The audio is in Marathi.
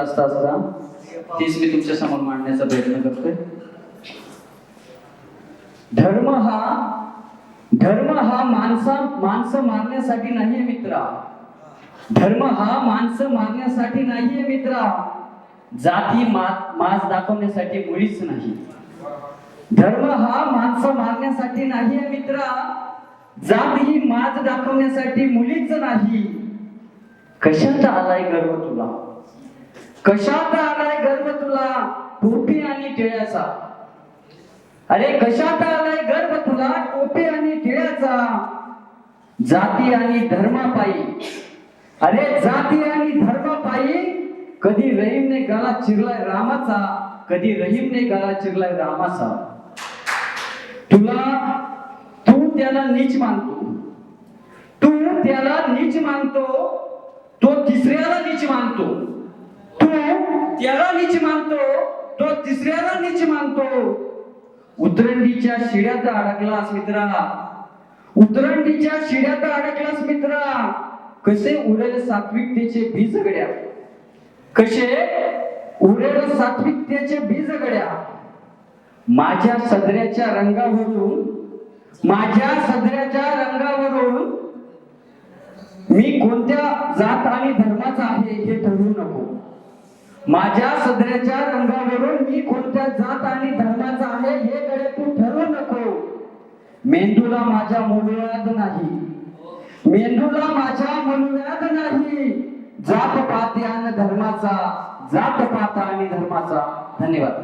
असता असता तीच मी तुमच्या समोर मांडण्याचा प्रयत्न करतोय. धर्म हा माणसं मारण्यासाठी नाहीये मित्रा. धर्म हा माणसं मारण्यासाठी नाहीये मित्रा. जाती माज दाखवण्यासाठी मुळीच नाही. धर्म हा माणसं मारण्यासाठी नाहीये मित्रा. जात ही माज दाखवण्यासाठी मुळीच नाही. कशात आलाय गर्व तुला? कशात आलाय गर्व तुला? टोपी आणि टिळ्याचा. अरे कशात आलाय गर्व तुला? टोपी आणि टिळ्याचा. जाती आणि धर्मापायी. अरे जाती आणि धर्मापायी कधी रहीमने गळा चिरलाय रामाचा. कधी रहीमने गळा चिरलाय रामाचा. तू त्याला नीच मानतो. तू त्याला नीच मानतो. तो तिसऱ्याला नीच मानतो. तू त्याला नीच मानतो. तो तिसऱ्याला नीच मानतो. उतरंडीच्या शिड्यात अडकलास मित्रा. उतरंडीच्या शिड्यात अडकलास मित्रा. कसे उरेल सात्विकतेचे बीज गड्या. कसे उरेल सात्विकतेचे बीज गड्या. माझ्या सदऱ्याच्या रंगावरून मी कोणत्या जात आणि धर्माचा आहे हे ठरवू नको. माझ्या सदऱ्याच्या रंगावरून मी कोणत्या जात आणि धर्माचा आहे हे गड्या तू ठरवू नको. मेंदूला माझ्या मुळव्याध नाही. मेंदूला माझ्या मुळव्याध नाही. जात पात आणि धर्माचा. जात पात आणि धर्माचा. धन्यवाद.